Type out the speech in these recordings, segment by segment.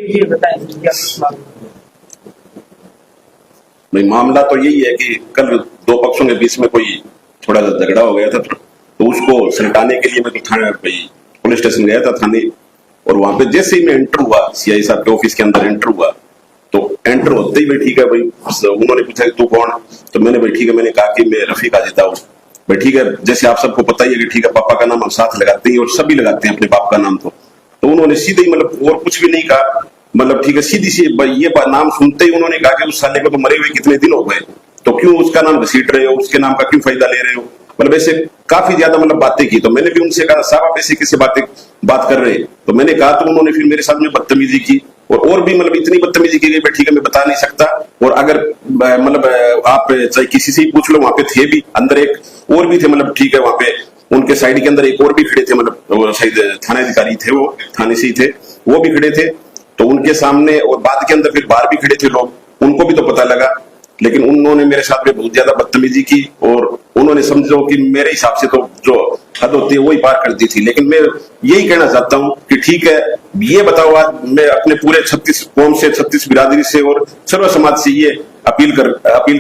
ये बताएं क्या मामला? नहीं, मामला तो यही है कि कल दो पक्षों के बीच में कोई थोड़ा सा झगड़ा हो गया था, तो उसको सुलटाने के लिए मैं तो थाने पुलिस स्टेशन गया था थाने। और वहां पे जैसे ही मैं एंटर हुआ, सीआई साहब के ऑफिस के अंदर एंटर हुआ, तो एंटर होते ही भाई ठीक है भाई, उन्होंने पूछा कि तू कौन? तो मैंने भाई ठीक है, मैंने कहा कि मैं रफीक आजिता हूँ। भाई ठीक है, जैसे आप सबको पता ही है कि ठीक है, पापा का नाम हम साथ लगाते हैं और सभी लगाते हैं अपने बाप का नाम। तो उन्होंने सीधे ही मतलब और कुछ भी नहीं कहा, मतलब ठीक है, सीधी सी ये नाम सुनते ही उन्होंने कहा कि उस साले को तो मरे हुए कितने दिन हो गए, तो क्यों उसका नाम घसीट रहे हो, उसके नाम का क्यों फायदा ले रहे हो, मतलब ऐसे काफी ज्यादा मतलब बातें की। तो मैंने भी उनसे कहा साहब आप ऐसे किसी बात कर रहे हैं? तो मैंने कहा, तो उन्होंने फिर मेरे साथ में बदतमीजी की और भी मतलब इतनी बदतमीजी की गई, ठीक है मैं बता नहीं सकता। और अगर मतलब आप चाहे किसी से ही पूछ लो, वहां पे थे भी अंदर एक और भी थे, मतलब ठीक है, वहां पे उनके साइड के अंदर एक और भी खड़े थे, मतलब शायद थानाधिकारी थे, वो थाने से ही थे, वो भी खड़े थे। तो उनके सामने और बाद के अंदर फिर बाहर भी खड़े थे लोग, उनको भी तो पता लगा। लेकिन उन्होंने मेरे साथ में बहुत ज्यादा बदतमीजी की और उन्होंने समझो कि मेरे हिसाब से तो जो हद होती है वही पार कर दी थी। लेकिन मैं यही कहना चाहता हूं कि ठीक है, ये बताओ, आज मैं अपने पूरे 36 कौम से, 36 बिरादरी से और सर्व समाज से ये अपील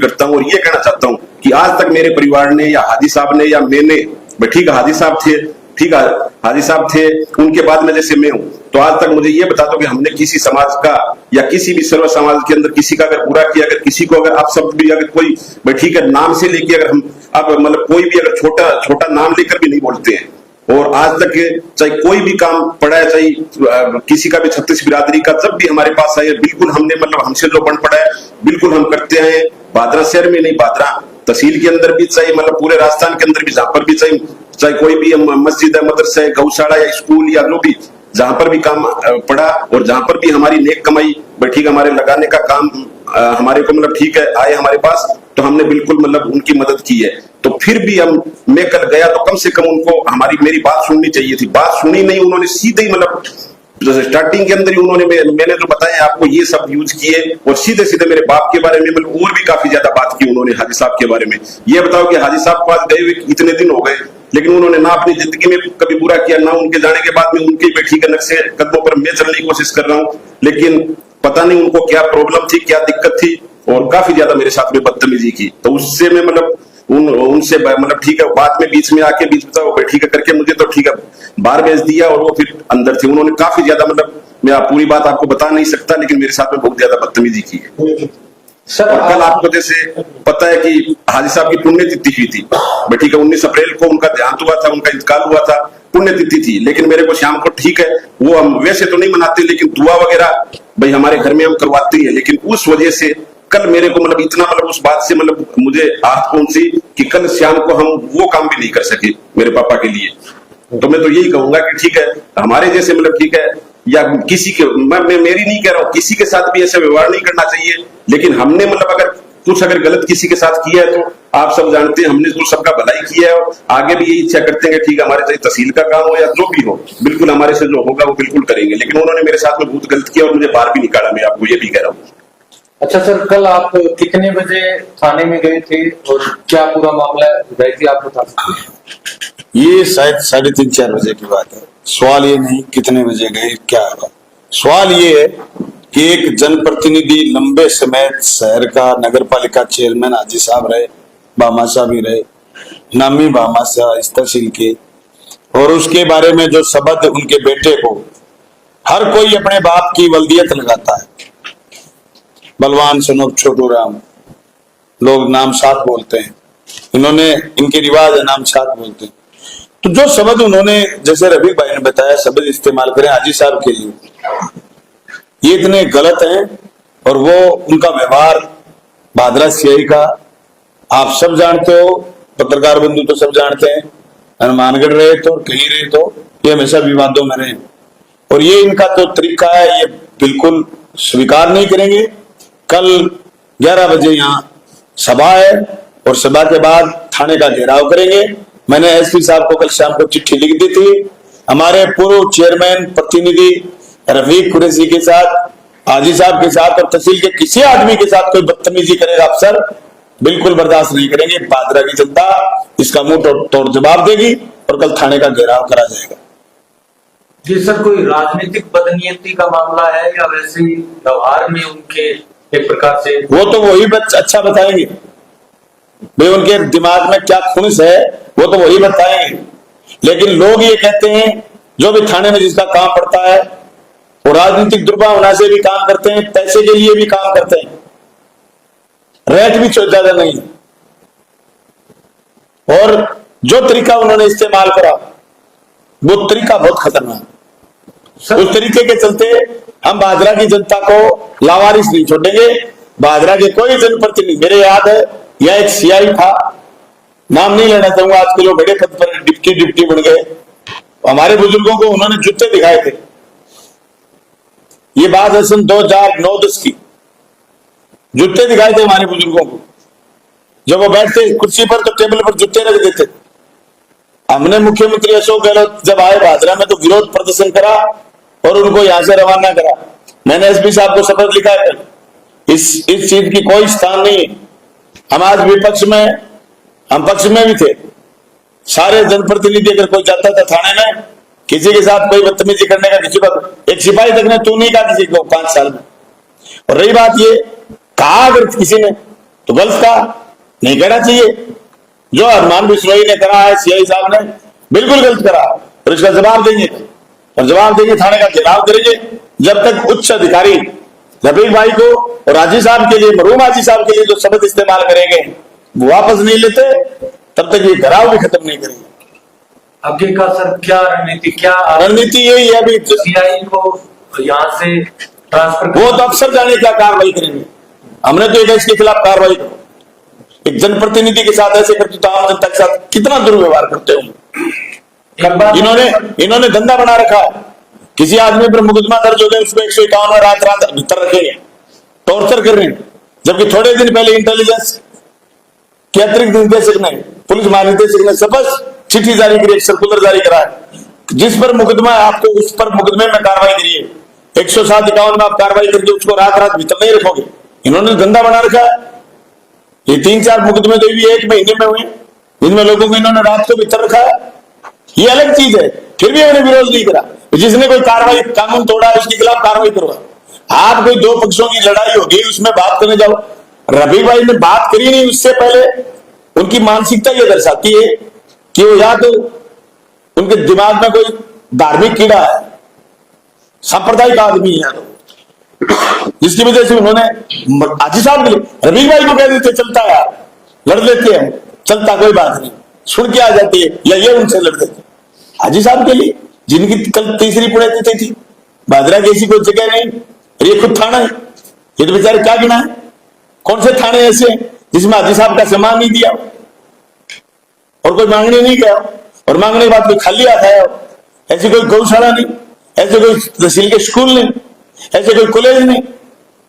करता हूं और ये कहना चाहता हूं कि आज तक मेरे परिवार ने या हाजी साहब ने या मैंने, ठीक है हाजी साहब थे, ठीक है हाजी साहब थे, उनके बाद में जैसे मैं हूं, तो आज तक मुझे ये बता दो कि हमने किसी समाज का या किसी भी सर्व समाज के अंदर किसी का अगर बुरा किया, अगर किसी को अगर आप सब भी अगर कोई ठीक है नाम से लेके अगर हम अब मतलब कोई भी अगर छोटा नाम लेकर भी नहीं बोलते हैं, और आज तक चाहे कोई भी काम पड़ा है, चाहे किसी का भी 36 बिरादरी का जब भी हमारे पास आए, बिल्कुल हमने मतलब हमसे जो बन पड़ा है बिल्कुल हम करते हैं। भादरा शहर में नहीं, भादरा तहसील के अंदर भी चाहिए, मतलब पूरे राजस्थान के अंदर भी जहां पर भी चाहे कोई भी मस्जिद है, मदरसा है, गौशाला या स्कूल या जो भी जहां पर भी काम पड़ा और जहां पर भी हमारी नेक कमाई ठीक हमारे लगाने का काम हमारे को मतलब ठीक है आए हमारे पास, तो हमने बिल्कुल मतलब उनकी मदद की है। तो फिर भी मैं कल गया तो कम से कम उनको मेरी बात सुननी चाहिए थी, बात सुनी नहीं, उन्होंने सीधे ही मतलब स्टार्टिंग के अंदर ही उन्होंने मैंने जो बताया आपको ये सब यूज किए और सीधे सीधे मेरे बाप के बारे में मतलब और भी काफी ज्यादा बात की उन्होंने हाजी साहब के बारे में। ये बताओ कि हाजी साहब को आज गए हुए इतने दिन हो गए, लेकिन उन्होंने ना अपनी जिंदगी में कभी बुरा किया, ना उनके जाने के बाद में उनके बैठी के नक्शे कदमों पर मैं चलने की कोशिश कर रहा हूँ। लेकिन पता नहीं उनको क्या प्रॉब्लम थी, क्या दिक्कत थी, और काफी ज्यादा मेरे साथ में बदतमीजी की। तो उससे मैं मतलब उनसे मतलब ठीक है बाद में बीच में आके बीच में ठीक है करके मुझे तो ठीक है बाहर भेज दिया और वो फिर अंदर थे। उन्होंने काफी ज्यादा मतलब मैं पूरी बात आपको बता नहीं सकता, लेकिन मेरे साथ में बहुत ज्यादा बदतमीजी की है। सर कल आपको जैसे पता है कि हाजी साहब की पुण्यतिथि हुई थी, ठीक है 19 अप्रैल को उनका देहांत हुआ था, उनका इंतकाल हुआ था, पुण्यतिथि थी। लेकिन मेरे को शाम को ठीक है वो हम वैसे तो नहीं मनाते, लेकिन दुआ वगैरह भाई हमारे घर में हम करवाते हैं। लेकिन उस वजह से कल मेरे को मतलब इतना मतलब उस बात से मतलब मुझे आहत पहुंची कि कल शाम को हम वो काम भी नहीं कर सके मेरे पापा के लिए। तो मैं तो यही कहूंगा कि ठीक है हमारे जैसे मतलब ठीक है या किसी के मैं मेरी नहीं कह रहा हूँ, किसी के साथ भी ऐसा व्यवहार नहीं करना चाहिए। लेकिन हमने मतलब अगर गलत किसी के साथ किया है तो आप सब जानते हैं हमने तो सबका भलाई किया है और आगे भी यही इच्छा करते हैं कि ठीक है हमारे चाहे तहसील का काम हो या जो भी हो, बिल्कुल हमारे से जो होगा वो बिल्कुल करेंगे। लेकिन उन्होंने मेरे साथ में बहुत गलत किया और मुझे बाहर भी निकाला, मैं आपको ये भी कह रहा हूँ। अच्छा सर, कल आप कितने बजे थाने में गए थे और क्या पूरा मामला है आप बता सकते हैं? ये शायद 3:30-4 बजे की बात है। सवाल ये नहीं कितने बजे गए क्या हुआ, सवाल ये है कि एक जनप्रतिनिधि लंबे समय शहर का नगर पालिका चेयरमैन हाजी साहब रहे, भामाशाह भी रहे, नामी भामाशाह इस तहसील के, और उसके बारे में जो शब्द उनके बेटे को हर कोई अपने बाप की वल्दियत लगाता है, बलवान सनोब छोटू राम, लोग नाम साथ बोलते हैं, इन्होंने इनके रिवाज है नाम साथ बोलते हैं। तो जो शब्द उन्होंने जैसे रफीक भाई ने बताया शब्द इस्तेमाल करें हाजी साहब के लिए, ये इतने गलत हैं। और वो उनका व्यवहार भादरा सीआई का आप सब जानते हो, पत्रकार बंधु तो सब जानते हैं, हनुमानगढ़ रहे तो कहीं रहे तो ये हमेशा विवादों में रहे, और ये इनका तो तरीका है, ये बिल्कुल स्वीकार नहीं करेंगे। कल 11 बजे यहाँ सभा है और सभा के बाद थाने का घेराव करेंगे। मैंने एसपी साहब को कल शाम को चिट्ठी लिख दी थी, हमारे पूर्व चेयरमैन प्रतिनिधि रफीक कुरैशी के साथ, हाजी साहब के साथ और तहसील के किसी आदमी के साथ कोई बदतमीजी करेगा अफसर बिल्कुल बर्दाश्त नहीं करेंगे। भादरा की जनता इसका मुंह तोड़ जवाब देगी और कल थाने का घेराव करा जाएगा। जी सर, कोई राजनीतिक बदनीयती का मामला है या वैसे ही व्यवहार में उनके एक प्रकार से? वो तो वही अच्छा बताएंगे भाई, उनके दिमाग में क्या खुन्स है वो तो वही बताएंगे। लेकिन लोग ये कहते हैं जो भी थाने में जिसका काम पड़ता है वो राजनीतिक दुर्भावना से भी काम करते हैं, पैसे के लिए भी काम करते हैं, रेट भी ज्यादा नहीं है। और जो तरीका उन्होंने इस्तेमाल करा वो तरीका बहुत खतरनाक, उस तरीके के चलते हम भादरा की जनता को लावारिस नहीं छोड़ेंगे। भादरा के कोई जनप्रतिनिधि, मेरे याद है यह एक सीआई था, नाम नहीं लेना चाहूंगा, आज के लोग बड़े पद पर डिप्टी बन गए, हमारे बुजुर्गों को उन्होंने जूते दिखाए थे। ये बात है सन 2009-10 की, जूते दिखाए थे हमारे बुजुर्गों को। जब वो बैठते कुर्सी पर तो टेबल पर जूते रख देते। हमने मुख्यमंत्री अशोक गहलोत जब आए भादरा में तो विरोध प्रदर्शन करा और उनको यहां से रवाना करा। मैंने एसपी साहब को शपथ लिखा है, इस चीज की कोई स्थान नहीं है। हम आज विपक्ष में, हम पक्ष में भी थे। सारे जनप्रतिनिधि अगर कोई जाता था थाने में, किसी के साथ कोई बदतमीजी करने का, किसी को एक सिपाही तक ने तू नहीं कहा किसी को 5 साल में। और रही बात ये, कहा अगर किसी ने तो गलत कहा, नहीं कहना चाहिए। जो हनुमान बिश्नोई ने करा है सीआई साहब ने, बिल्कुल गलत करा, और इसका जवाब देंगे, और जवाब देंगे, थाने का घेराव करेंगे। जब तक उच्च अधिकारी रफीक भाई को और हाजी साहब के लिए, मरहूम हाजी साहब के लिए जो शब्द इस्तेमाल करेंगे वो वापस नहीं लेते, तब तक ये घेराव भी खत्म नहीं करेंगे। आगे का सर क्या रणनीति, क्या रणनीति यही है अभी, सीआई को यहाँ से ट्रांसफर, वो तो अफसर जाने क्या कार्रवाई करेंगे। हमने तो एक इसके खिलाफ कार्रवाई करो। एक जनप्रतिनिधि के साथ ऐसे करते तो आम जनता के साथ कितना दुर्व्यवहार करते होंगे। इन्होंने धंधा बना रखा है, किसी आदमी पर मुकदमा दर्ज हो गया उसको 151 रात भीतर रखेंगे, टॉर्चर कर रहे हैं। जबकि थोड़े दिन पहले इंटेलिजेंस के अतिरिक्त निदेशक ने, पुलिस महानिदेशक ने स्पष्ट चिट्ठी जारी करी, एक सर्कुलर जारी करा है, जिस पर मुकदमा है आपको उस पर मुकदमे में कार्रवाई करिए। 107-51 में आप कार्रवाई करके उसको रात भीतर नहीं रखोगे। इन्होंने धंधा बना रखा है। ये 3-4 मुकदमे तो भी 1 महीने में हुए, जिनमें लोगों को इन्होंने रात को भीतर रखा है। ये अलग चीज है, फिर भी उन्होंने विरोध नहीं करा। जिसने कोई कार्रवाई, कानून तोड़ा है उसके खिलाफ कार्रवाई करो। आप कोई 2 पक्षों की लड़ाई होगी उसमें बात करने जाओ। रफीक भाई ने बात करी नहीं, उससे पहले उनकी मानसिकता ये दर्शाती है कि वो या तो उनके दिमाग में कोई धार्मिक कीड़ा है, सांप्रदायिक आदमी है, जिसकी वजह से उन्होंने हाजी साहब के लिए रफीक भाई को कह देते चलता है, लड़ लेते हैं, चलता कोई बात नहीं, सुन के आ जाती है, या ये उनसे लड़ देते। हाजी साहब के लिए जिनकी कल 3री पुण्यतिथि थी, भादरा की ऐसी कोई जगह नहीं, और ये खुद थाना है। ये तो बेचारे क्या गिना है, कौन से थाने ऐसे हैं जिसमें हाजी साहब का सम्मान नहीं दिया और कोई मांगने नहीं गया, और मांगने के बाद कोई खाली आता है। ऐसी कोई गौशाला नहीं, ऐसे कोई तहसील के स्कूल नहीं, ऐसे कोई कॉलेज नहीं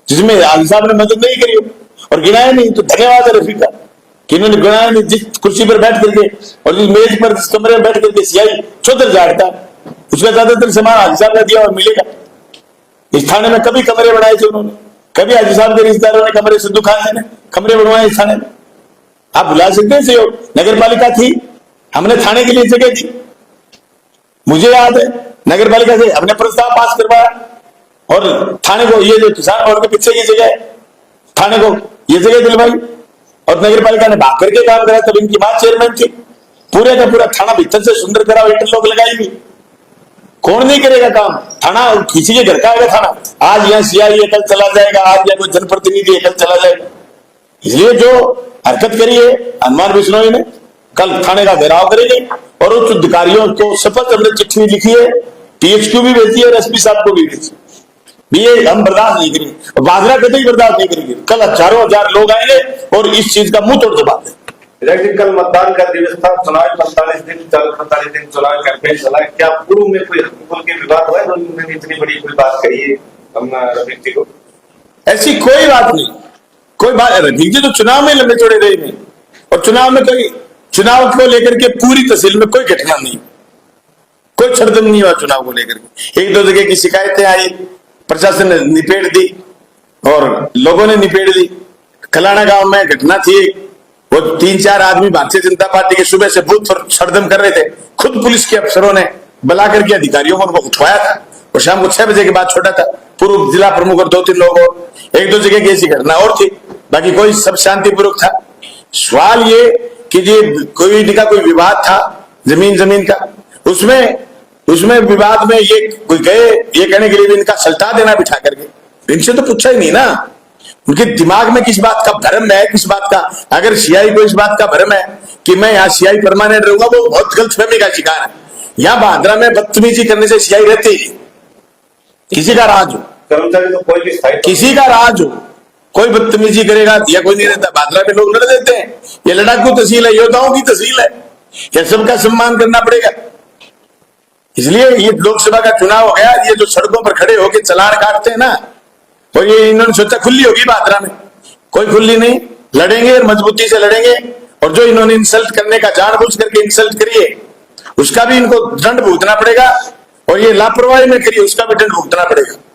जिसमें हाजी साहब ने मदद नहीं करी और गिनाया नहीं। तो धन्यवाद है रफीक का कि इन्होंने गिनाया नहीं। जिस कुर्सी पर बैठ करके और जिस मेज पर, जिस कमरे में बैठ करके सीआई चौधर झाड़ता, उसका ज्यादातर सामान हाजी साहब ने दिया और मिलेगा। इस थाने में कभी कमरे बनाए थे उन्होंने, कभी हाजी साहब के रिश्तेदारों ने कमरे, सिद्धू खान ने कमरे बनवाए इस थाने में। आप बुला सकते हैं सहयोग, नगर पालिका थी, हमने थाने के लिए जगह दी। मुझे याद है नगर पालिका से हमने प्रस्ताव पास करवाया और थाने को ये जो किसान भवन के पीछे की जगह है, थाने को ये जगह दिलवाई और नगर पालिका ने भाग करके काम करा। तब इनकी मां चेयरमैन थी। पूरे का पूरा थाना भीतर से सुंदर करा, इंटरलॉक लगाई हुई। कौन नहीं करेगा काम, थाना किसी के घर का आएगा थाना। आज यहाँ सीआई कल चला जाएगा, आज यहाँ कोई जनप्रतिनिधि कल चला जाएगा। इसलिए जो हरकत करी है हनुमान बिश्नोई ने, कल थाने का घेराव करेंगे और उच्च अधिकारियों को शपथ हमने चिट्ठी लिखी है, टीएचक्यू भी भेजी है और एसपी साहब को भी भेजी। ये हम बर्दाश्त नहीं करेंगे, भादरा कभी बर्दाश्त नहीं करेंगे। कल हजारों हजार लोग आएंगे और इस चीज का मुंह तोड़ जवाब देंगे। लेकिन कल मतदान का दिवस था, चुनाव 45 दिन चुनाव कैंपेन चला। क्या पूर्व में कोई हल्के के विवाद हुआ है? उन्होंने इतनी बड़ी कोई बात कही है रफीक जी को? ऐसी कोई बात नहीं, कोई बात। रफीक जी तो चुनाव में लंबे चौड़े रहे हैं और चुनाव में कोई, चुनाव को लेकर के पूरी तहसील में कोई घटना नहीं, कोई छड़दम नहीं हुआ चुनाव को लेकर के। 1-2 जगह की शिकायतें आई, प्रशासन ने निपेट दी और लोगों ने निपेट दी। कलाना गांव में घटना थी, वो 3-4 आदमी भारतीय जनता पार्टी के सूबे से बूथ पर छड़दम कर रहे थे। खुद पुलिस के अफसरों ने बुला करके अधिकारियों को उनको उठवाया था और शाम को 6 बजे के बाद छोड़ा था। पूर्व जिला प्रमुख और 2-3 लोग और 1-2 जगह की ऐसी घटना और थी, बाकी कोई सब शांतिपूर्वक था। सवाल ये कि ये कोई इनका कोई विवाद था जमीन का, उसमें विवाद में ये कोई गए ये कहने के लिए भी इनका सल्टा देना बिठा करके, इनसे तो पूछा ही नहीं ना उनके दिमाग में किस बात का भ्रम है, किस बात का। अगर सीआई को इस बात का भ्रम है कि मैं यहाँ सीआई परमानेंट रहूंगा, वो बहुत गलतफहमी का शिकार है। यहाँ भादरा में बदतमीजी करने से सीआई रहते ही, किसी का राज हो, कर्मचारी तो कोई भी स्थायी किसी का राज हो, कोई बदतमीजी करेगा या कोई नहीं रहता। भादरा में लोग लड़ देते हैं, ये लड़ाकू तहसील है, योद्धाओं की तहसील है, ये सबका सम्मान करना पड़ेगा। इसलिए ये लोकसभा का चुनाव हो गया, ये जो सड़कों पर खड़े होकर चलान काटते हैं ना, और ये इन्होंने सोचा खुली होगी भादरा में, कोई खुली नहीं, लड़ेंगे मजबूती से लड़ेंगे। और जो इन्होंने इंसल्ट करने का जानबूझ करके इंसल्ट करिए उसका भी इनको दंड भुगतना पड़ेगा, और ये लापरवाही में करिए उसका भी दंड भुगतना पड़ेगा।